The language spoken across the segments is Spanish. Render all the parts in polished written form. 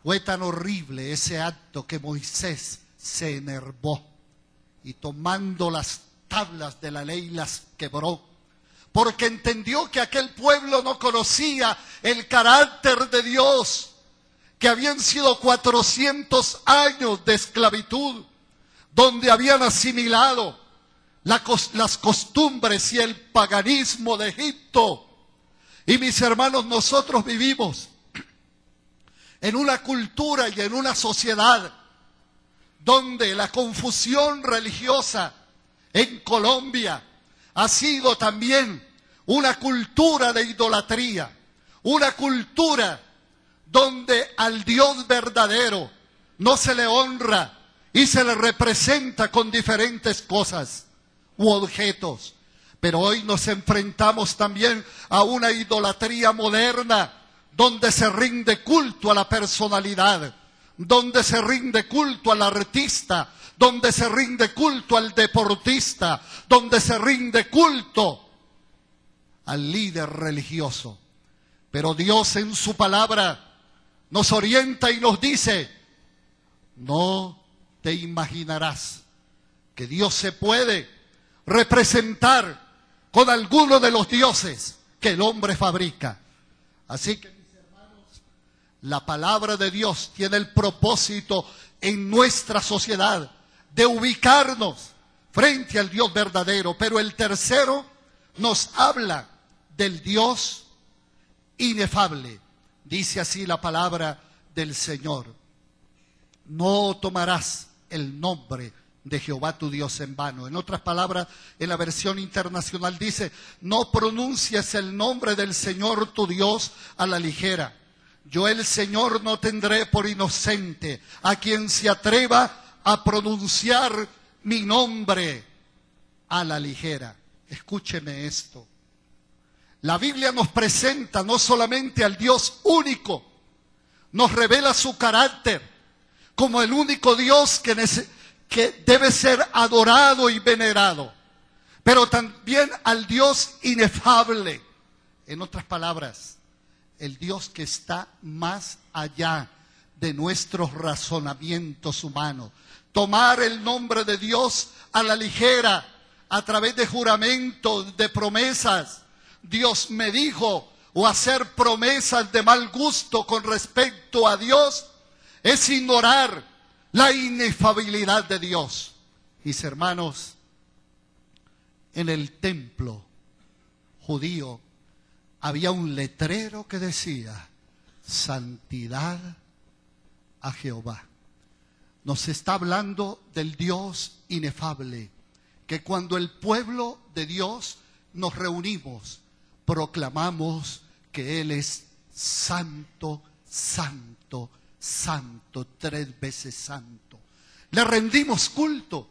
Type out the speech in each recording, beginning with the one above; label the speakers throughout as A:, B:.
A: Fue tan horrible ese acto que Moisés se enervó y tomando las tablas de la ley las quebró, porque entendió que aquel pueblo no conocía el carácter de Dios, que habían sido 400 años de esclavitud, donde habían asimilado las costumbres y el paganismo de Egipto. Y mis hermanos, nosotros vivimos en una cultura y en una sociedad donde la confusión religiosa en Colombia ha sido también una cultura de idolatría, una cultura donde al Dios verdadero no se le honra y se le representa con diferentes cosas u objetos. Pero hoy nos enfrentamos también a una idolatría moderna, donde se rinde culto a la personalidad, donde se rinde culto al artista, donde se rinde culto al deportista, donde se rinde culto al líder religioso. Pero Dios en su palabra nos orienta y nos dice: no te imaginarás que Dios se puede representar con alguno de los dioses que el hombre fabrica. Así que, mis hermanos, la palabra de Dios tiene el propósito en nuestra sociedad de ubicarnos frente al Dios verdadero. Pero el tercero nos habla del Dios inefable. Dice así la palabra del Señor: no tomarás el nombre de Jehová tu Dios en vano. En otras palabras, en la versión internacional dice: no pronuncies el nombre del Señor tu Dios a la ligera. Yo, el Señor, no tendré por inocente a quien se atreva a pronunciar mi nombre a la ligera. Escúcheme esto. La Biblia nos presenta no solamente al Dios único, nos revela su carácter como el único Dios que debe ser adorado y venerado, pero también al Dios inefable. En otras palabras, el Dios que está más allá de nuestros razonamientos humanos. Tomar el nombre de Dios a la ligera, a través de juramentos, de promesas. Dios me dijo, o hacer promesas de mal gusto con respecto a Dios, es ignorar la inefabilidad de Dios. Mis hermanos, en el templo judío había un letrero que decía: santidad a Jehová. Nos está hablando del Dios inefable, que cuando el pueblo de Dios nos reunimos, proclamamos que Él es santo, santo, santo, 3 veces santo. Le rendimos culto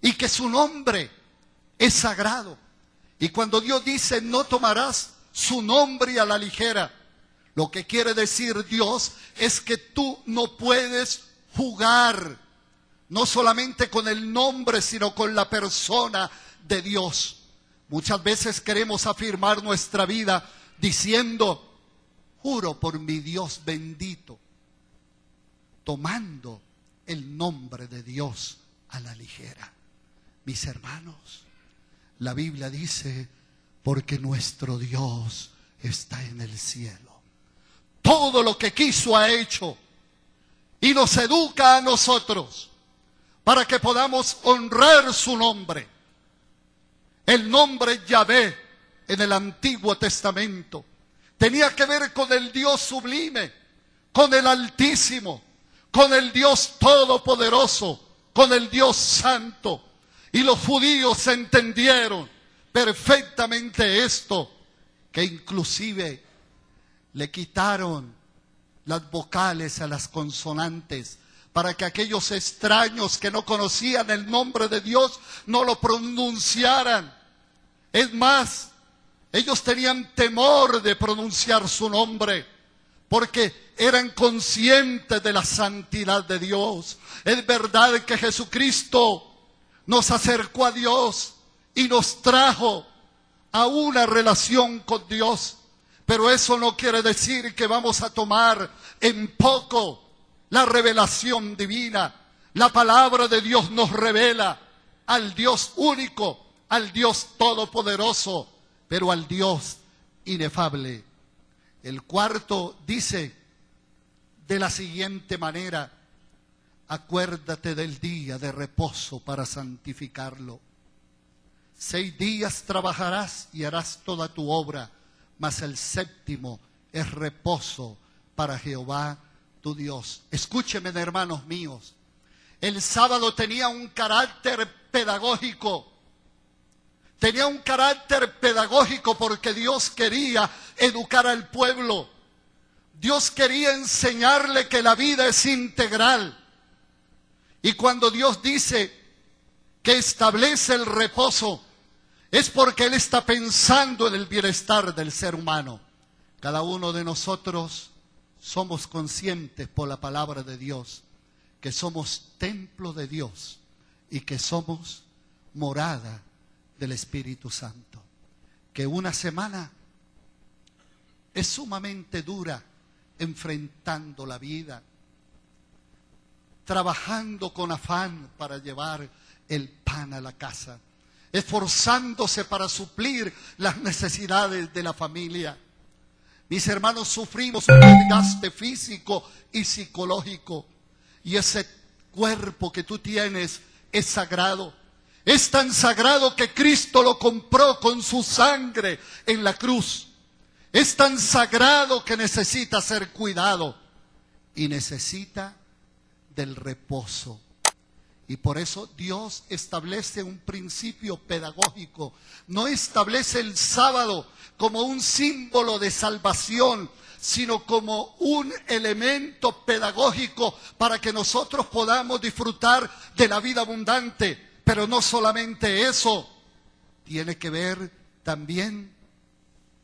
A: y que su nombre es sagrado. Y cuando Dios dice: no tomarás su nombre a la ligera, lo que quiere decir Dios es que tú no puedes jugar, no solamente con el nombre, sino con la persona de Dios. Muchas veces queremos afirmar nuestra vida diciendo: juro por mi Dios bendito, tomando el nombre de Dios a la ligera. Mis hermanos, la Biblia dice: porque nuestro Dios está en el cielo. Todo lo que quiso ha hecho y nos educa a nosotros para que podamos honrar su nombre. El nombre Yahvé en el Antiguo Testamento tenía que ver con el Dios sublime, con el Altísimo, con el Dios todopoderoso, con el Dios santo. Y los judíos entendieron perfectamente esto, que inclusive le quitaron las vocales a las consonantes para que aquellos extraños que no conocían el nombre de Dios no lo pronunciaran. Es más, ellos tenían temor de pronunciar su nombre, porque eran conscientes de la santidad de Dios. Es verdad que Jesucristo nos acercó a Dios y nos trajo a una relación con Dios, pero eso no quiere decir que vamos a tomar en poco la revelación divina. La palabra de Dios nos revela al Dios único, al Dios todopoderoso, pero al Dios inefable. El cuarto dice de la siguiente manera: acuérdate del día de reposo para santificarlo. 6 días trabajarás y harás toda tu obra, mas el séptimo es reposo para Jehová tu Dios. Escúcheme, hermanos míos, el sábado tenía un carácter pedagógico. Tenía un carácter pedagógico porque Dios quería educar al pueblo. Dios quería enseñarle que la vida es integral. Y cuando Dios dice que establece el reposo, es porque Él está pensando en el bienestar del ser humano. Cada uno de nosotros somos conscientes por la palabra de Dios que somos templo de Dios y que somos morada del Espíritu Santo. Que una semana es sumamente dura enfrentando la vida, trabajando con afán para llevar el pan a la casa, esforzándose para suplir las necesidades de la familia. Mis hermanos, sufrimos un desgaste físico y psicológico, y ese cuerpo que tú tienes es sagrado. Es tan sagrado que Cristo lo compró con su sangre en la cruz. Es tan sagrado que necesita ser cuidado y necesita del reposo. Y por eso Dios establece un principio pedagógico. No establece el sábado como un símbolo de salvación, sino como un elemento pedagógico para que nosotros podamos disfrutar de la vida abundante. Pero no solamente eso, tiene que ver también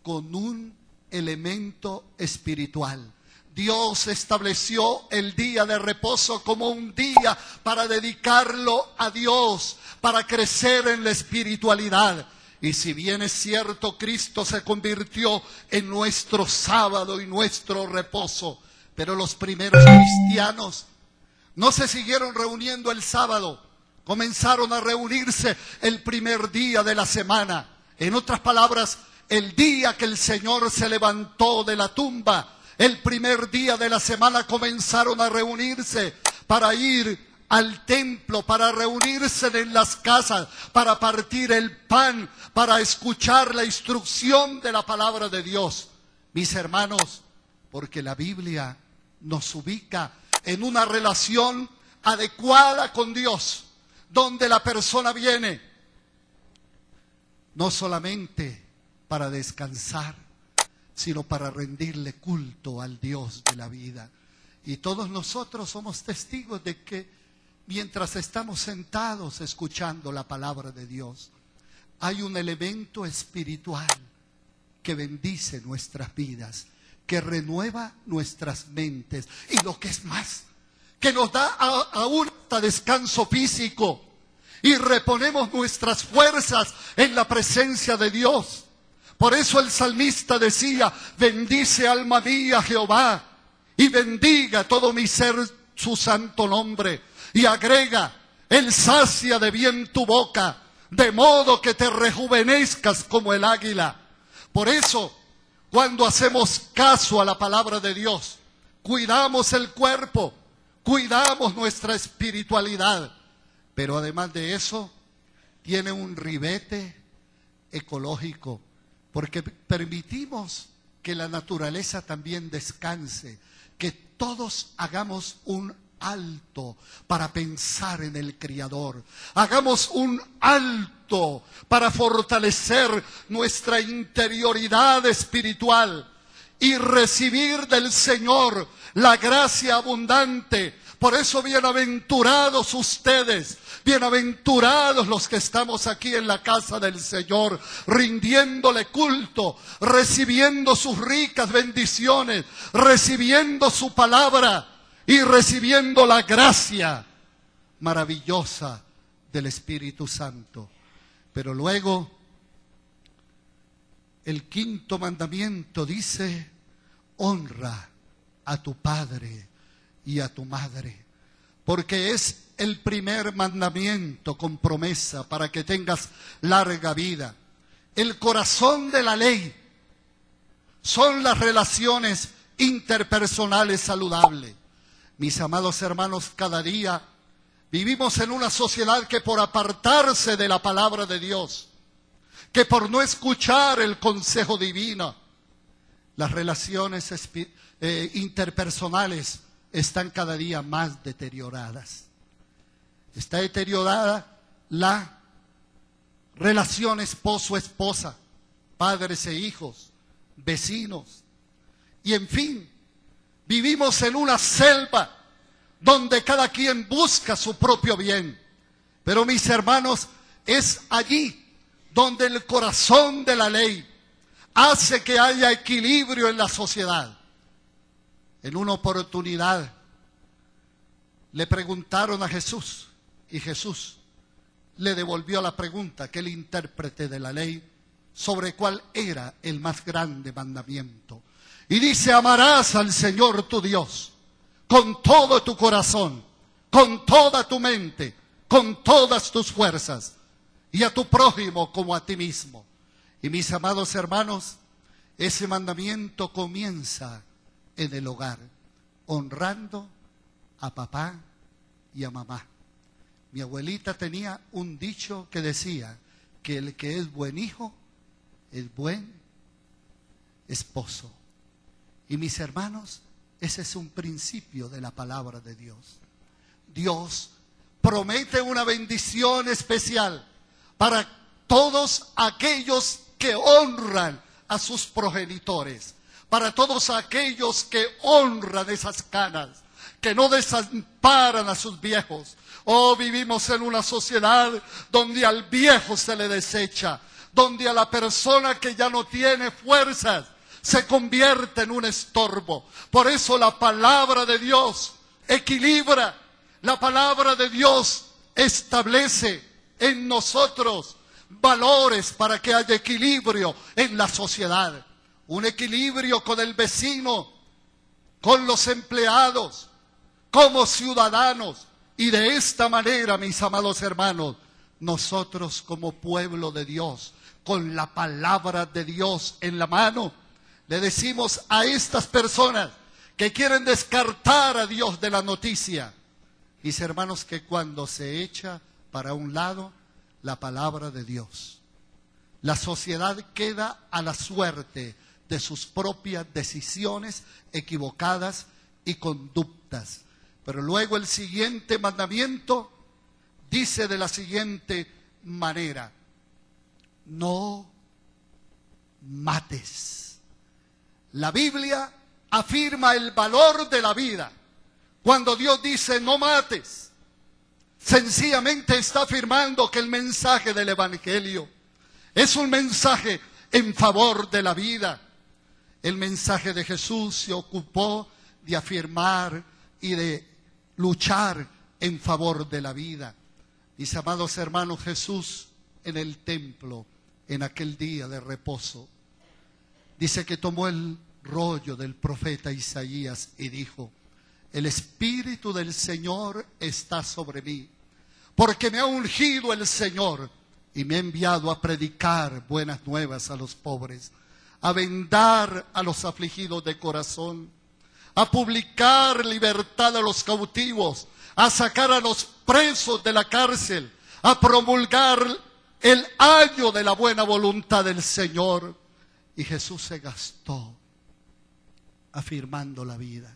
A: con un elemento espiritual. Dios estableció el día de reposo como un día para dedicarlo a Dios, para crecer en la espiritualidad. Y si bien es cierto, Cristo se convirtió en nuestro sábado y nuestro reposo, pero los primeros cristianos no se siguieron reuniendo el sábado, comenzaron a reunirse el primer día de la semana. En otras palabras, el día que el Señor se levantó de la tumba, el primer día de la semana comenzaron a reunirse para ir al templo, para reunirse en las casas, para partir el pan, para escuchar la instrucción de la palabra de Dios. Mis hermanos, porque la Biblia nos ubica en una relación adecuada con Dios, donde la persona viene no solamente para descansar, sino para rendirle culto al Dios de la vida. Y todos nosotros somos testigos de que mientras estamos sentados escuchando la palabra de Dios, hay un elemento espiritual que bendice nuestras vidas, que renueva nuestras mentes y lo que es más, que nos da aún hasta descanso físico y reponemos nuestras fuerzas en la presencia de Dios. Por eso el salmista decía: bendice alma mía Jehová y bendiga todo mi ser su santo nombre. Y agrega: Él sacia de bien tu boca, de modo que te rejuvenezcas como el águila. Por eso, cuando hacemos caso a la palabra de Dios, cuidamos el cuerpo, cuidamos nuestra espiritualidad. Pero además de eso, tiene un ribete ecológico, porque permitimos que la naturaleza también descanse, que todos hagamos un alto para pensar en el Criador. Hagamos un alto para fortalecer nuestra interioridad espiritual y recibir del Señor la gracia abundante. Por eso, bienaventurados ustedes, bienaventurados los que estamos aquí en la casa del Señor, rindiéndole culto, recibiendo sus ricas bendiciones, recibiendo su palabra y recibiendo la gracia maravillosa del Espíritu Santo. Pero luego, el quinto mandamiento dice: honra a tu padre y a tu madre, porque es el primer mandamiento con promesa para que tengas larga vida. El corazón de la ley son las relaciones interpersonales saludables. Mis amados hermanos, cada día vivimos en una sociedad que por apartarse de la palabra de Dios, que por no escuchar el consejo divino, las relaciones interpersonales están cada día más deterioradas. Está deteriorada la relación esposo-esposa, padres e hijos, vecinos. Y en fin, vivimos en una selva donde cada quien busca su propio bien. Pero mis hermanos, es allí donde el corazón de la ley hace que haya equilibrio en la sociedad. En una oportunidad le preguntaron a Jesús y Jesús le devolvió la pregunta que el intérprete de la ley sobre cuál era el más grande mandamiento. Y dice: amarás al Señor tu Dios con todo tu corazón, con toda tu mente, con todas tus fuerzas, y a tu prójimo como a ti mismo. Y mis amados hermanos, ese mandamiento comienza en el hogar, honrando a papá y a mamá. Mi abuelita tenía un dicho que decía que el que es buen hijo es buen esposo. Y mis hermanos, ese es un principio de la palabra de Dios. Dios promete una bendición especial para todos aquellos que honran a sus progenitores, para todos aquellos que honran esas canas, que no desamparan a sus viejos. Oh, vivimos en una sociedad donde al viejo se le desecha, donde a la persona que ya no tiene fuerzas se convierte en un estorbo. Por eso la palabra de Dios equilibra, la palabra de Dios establece en nosotros valores para que haya equilibrio en la sociedad. Un equilibrio con el vecino, con los empleados, como ciudadanos. Y de esta manera, mis amados hermanos, nosotros como pueblo de Dios, con la palabra de Dios en la mano, le decimos a estas personas que quieren descartar a Dios de la noticia, mis hermanos, que cuando se echa para un lado la palabra de Dios, la sociedad queda a la suerte de sus propias decisiones equivocadas y conductas. Pero luego el siguiente mandamiento dice de la siguiente manera: no mates. La Biblia afirma el valor de la vida. Cuando Dios dice no mates, sencillamente está afirmando que el mensaje del Evangelio es un mensaje en favor de la vida. El mensaje de Jesús se ocupó de afirmar y de luchar en favor de la vida. Mis amados hermanos, Jesús en el templo, en aquel día de reposo, dice que tomó el rollo del profeta Isaías y dijo: el Espíritu del Señor está sobre mí, porque me ha ungido el Señor y me ha enviado a predicar buenas nuevas a los pobres, a vendar a los afligidos de corazón, a publicar libertad a los cautivos, a sacar a los presos de la cárcel, a promulgar el año de la buena voluntad del Señor. Y Jesús se gastó afirmando la vida.